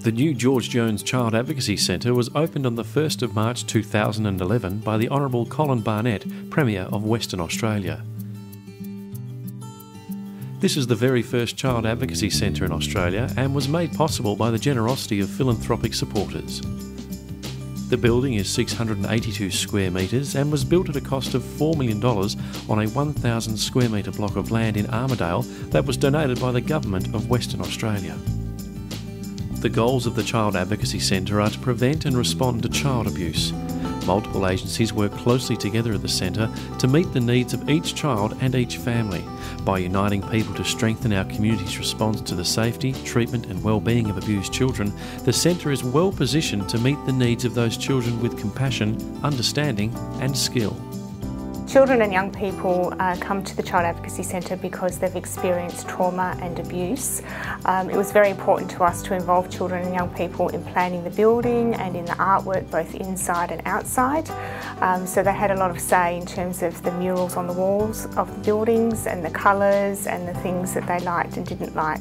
The new George Jones Child Advocacy Centre was opened on the 1st of March 2011 by the Honourable Colin Barnett, Premier of Western Australia. This is the very first child advocacy centre in Australia and was made possible by the generosity of philanthropic supporters. The building is 682 square metres and was built at a cost of $4 million on a 1,000 square metre block of land in Armidale that was donated by the Government of Western Australia. The goals of the Child Advocacy Centre are to prevent and respond to child abuse. Multiple agencies work closely together at the centre to meet the needs of each child and each family by uniting people to strengthen our community's response to the safety, treatment and well-being of abused children. The centre is well positioned to meet the needs of those children with compassion, understanding and skill. Children and young people come to the Child Advocacy Centre because they've experienced trauma and abuse. It was very important to us to involve children and young people in planning the building and in the artwork both inside and outside. So they had a lot of say in terms of the murals on the walls of the buildings and the colours and the things that they liked and didn't like.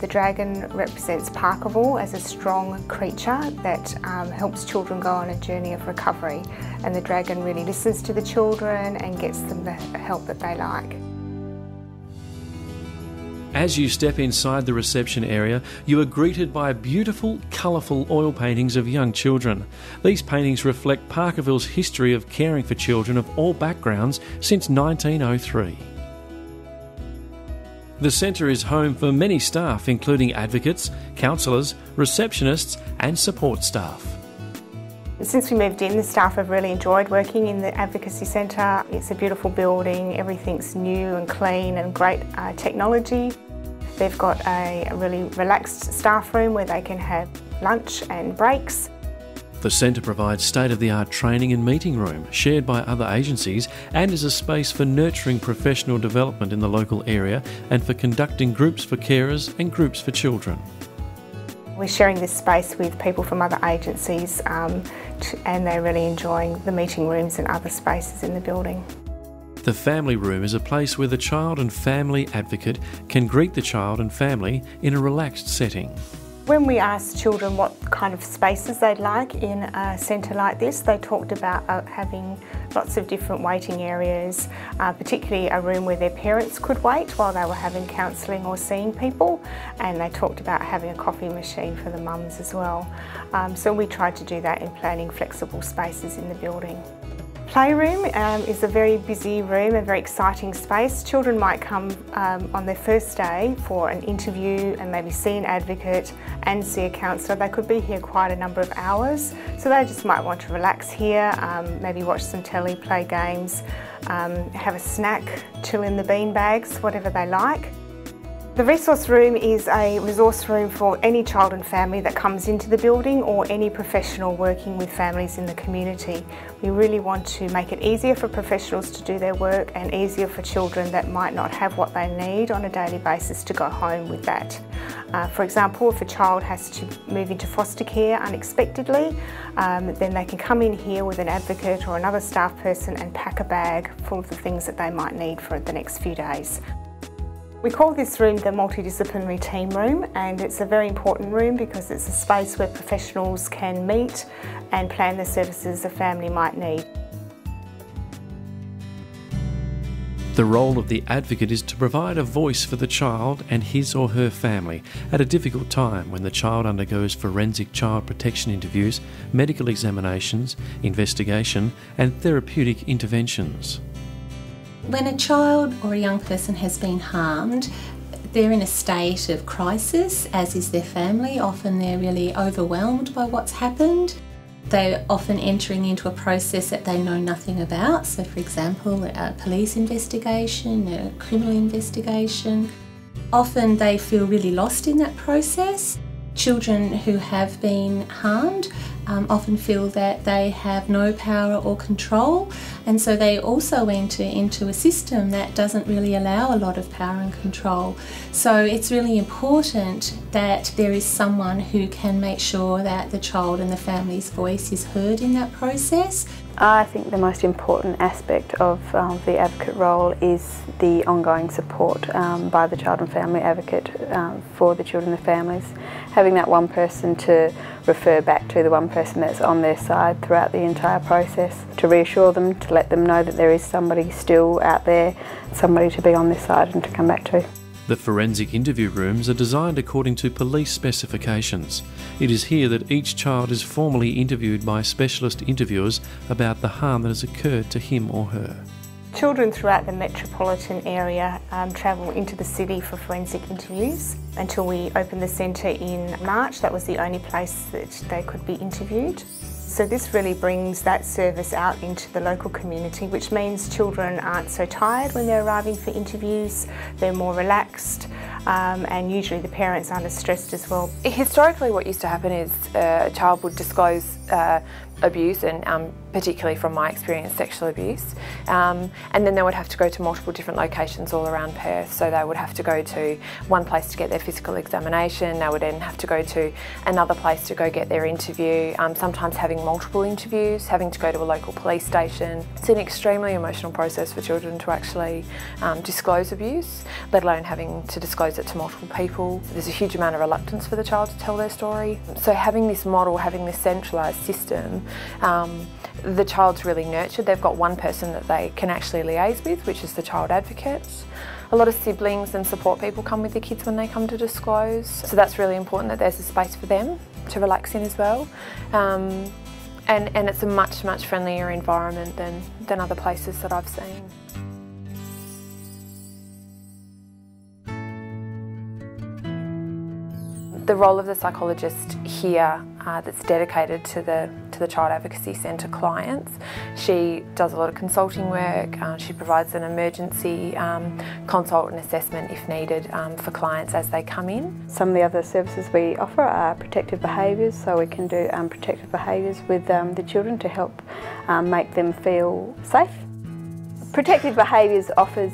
The dragon represents Parkerville as a strong creature that helps children go on a journey of recovery, and the dragon really listens to the children and gets them the help that they like. As you step inside the reception area, you are greeted by beautiful, colourful oil paintings of young children. These paintings reflect Parkerville's history of caring for children of all backgrounds since 1903. The centre is home for many staff, including advocates, counsellors, receptionists and support staff. Since we moved in, the staff have really enjoyed working in the Advocacy Centre. It's a beautiful building, everything's new and clean and great technology. They've got a really relaxed staff room where they can have lunch and breaks. The centre provides state-of-the-art training and meeting room shared by other agencies and is a space for nurturing professional development in the local area and for conducting groups for carers and groups for children. We're sharing this space with people from other agencies and they're really enjoying the meeting rooms and other spaces in the building. The family room is a place where the child and family advocate can greet the child and family in a relaxed setting. When we asked children what kind of spaces they'd like in a centre like this, they talked about having lots of different waiting areas, particularly a room where their parents could wait while they were having counselling or seeing people, and they talked about having a coffee machine for the mums as well. So we tried to do that in planning flexible spaces in the building. Playroom is a very busy room, a very exciting space. Children might come on their first day for an interview and maybe see an advocate and see a counsellor. They could be here quite a number of hours, so they just might want to relax here, maybe watch some telly, play games, have a snack, chill in the bean bags, whatever they like. The resource room is a resource room for any child and family that comes into the building or any professional working with families in the community. We really want to make it easier for professionals to do their work and easier for children that might not have what they need on a daily basis to go home with that. For example, if a child has to move into foster care unexpectedly, then they can come in here with an advocate or another staff person and pack a bag full of the things that they might need for the next few days. We call this room the multidisciplinary team room, and it's a very important room because it's a space where professionals can meet and plan the services a family might need. The role of the advocate is to provide a voice for the child and his or her family at a difficult time when the child undergoes forensic child protection interviews, medical examinations, investigation and therapeutic interventions. When a child or a young person has been harmed, they're in a state of crisis, as is their family. Often they're really overwhelmed by what's happened. They're often entering into a process that they know nothing about. So for example, a police investigation, a criminal investigation. Often they feel really lost in that process. Children who have been harmed often feel that they have no power or control, and so they also enter into a system that doesn't really allow a lot of power and control. So it's really important that there is someone who can make sure that the child and the family's voice is heard in that process. I think the most important aspect of the advocate role is the ongoing support by the child and family advocate for the children and families. Having that one person to refer back to, the one person that's on their side throughout the entire process, to reassure them, to let them know that there is somebody still out there, somebody to be on their side and to come back to. The forensic interview rooms are designed according to police specifications. It is here that each child is formally interviewed by specialist interviewers about the harm that has occurred to him or her. Children throughout the metropolitan area travel into the city for forensic interviews. Until we opened the centre in March, that was the only place that they could be interviewed. So this really brings that service out into the local community, which means children aren't so tired when they're arriving for interviews, they're more relaxed, and usually the parents aren't as stressed as well. Historically, what used to happen is a child would disclose abuse, and particularly from my experience, sexual abuse, and then they would have to go to multiple different locations all around Perth. So they would have to go to one place to get their physical examination, they would then have to go to another place to go get their interview, sometimes having multiple interviews, having to go to a local police station. It's an extremely emotional process for children to actually disclose abuse, let alone having to disclose it to multiple people. There's a huge amount of reluctance for the child to tell their story. So having this model, having this centralised system, the child's really nurtured. They've got one person that they can actually liaise with, which is the child advocate. A lot of siblings and support people come with the kids when they come to disclose. So that's really important that there's a space for them to relax in as well. And it's a much, much friendlier environment than other places that I've seen. The role of the psychologist here that's dedicated to the Child Advocacy Centre clients, she does a lot of consulting work, she provides an emergency consult and assessment if needed for clients as they come in. Some of the other services we offer are protective behaviours, so we can do protective behaviours with the children to help make them feel safe. Protective behaviours offers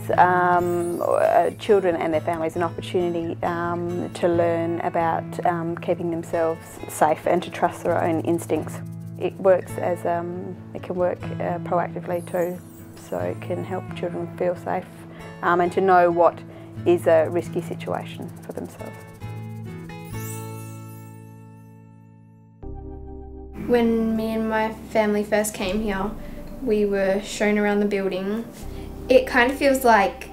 children and their families an opportunity to learn about keeping themselves safe and to trust their own instincts. It works as it can work proactively too, so it can help children feel safe and to know what is a risky situation for themselves. When me and my family first came here, we were shown around the building. It kind of feels like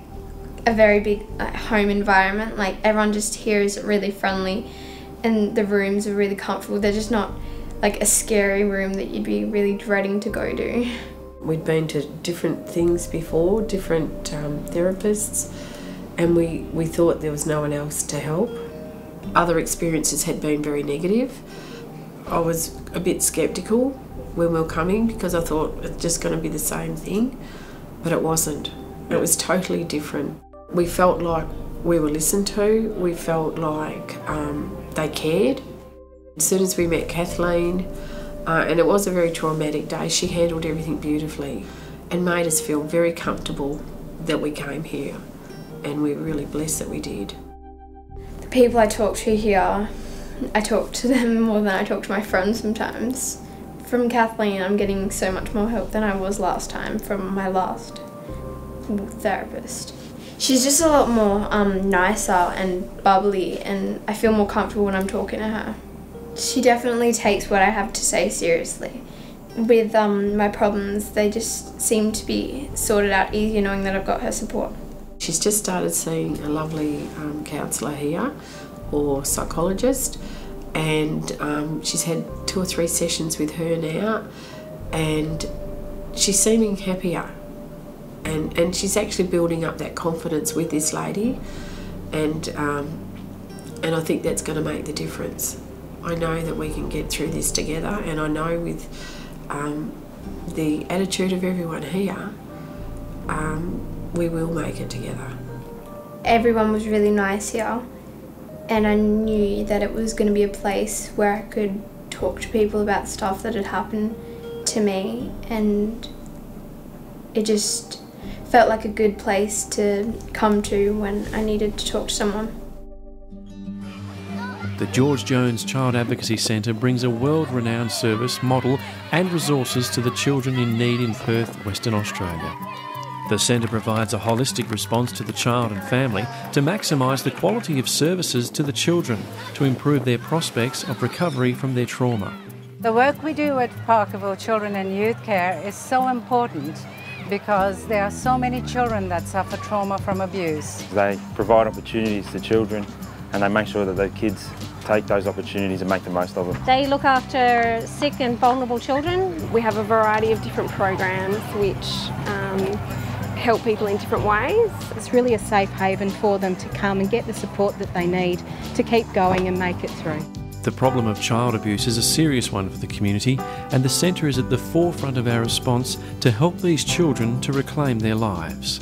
a very big home environment. Like everyone just here is really friendly and the rooms are really comfortable. They're just not like a scary room that you'd be really dreading to go to. We'd been to different things before, different therapists, and we thought there was no one else to help. Other experiences had been very negative. I was a bit sceptical when we were coming because I thought it's just going to be the same thing, but it wasn't. It was totally different. We felt like we were listened to, we felt like they cared. As soon as we met Kathleen, and it was a very traumatic day, she handled everything beautifully and made us feel very comfortable that we came here, and we're really blessed that we did. The people I talk to here, I talk to them more than I talk to my friends sometimes. From Kathleen, I'm getting so much more help than I was last time from my last therapist. She's just a lot more nicer and bubbly, and I feel more comfortable when I'm talking to her. She definitely takes what I have to say seriously. With my problems, they just seem to be sorted out easier knowing that I've got her support. She's just started seeing a lovely counsellor here, or psychologist, and she's had 2 or 3 sessions with her now, and she's seeming happier, and she's actually building up that confidence with this lady, and I think that's going to make the difference. I know that we can get through this together, and I know with the attitude of everyone here, we will make it together. Everyone was really nice here, and I knew that it was going to be a place where I could talk to people about stuff that had happened to me, and it just felt like a good place to come to when I needed to talk to someone. The George Jones Child Advocacy Centre brings a world-renowned service, model and resources to the children in need in Perth, Western Australia. The centre provides a holistic response to the child and family to maximise the quality of services to the children to improve their prospects of recovery from their trauma. The work we do at Parkerville Children and Youth Care is so important because there are so many children that suffer trauma from abuse. They provide opportunities to children and they make sure that the kids take those opportunities and make the most of them. They look after sick and vulnerable children. We have a variety of different programs which help people in different ways. It's really a safe haven for them to come and get the support that they need to keep going and make it through. The problem of child abuse is a serious one for the community, and the centre is at the forefront of our response to help these children to reclaim their lives.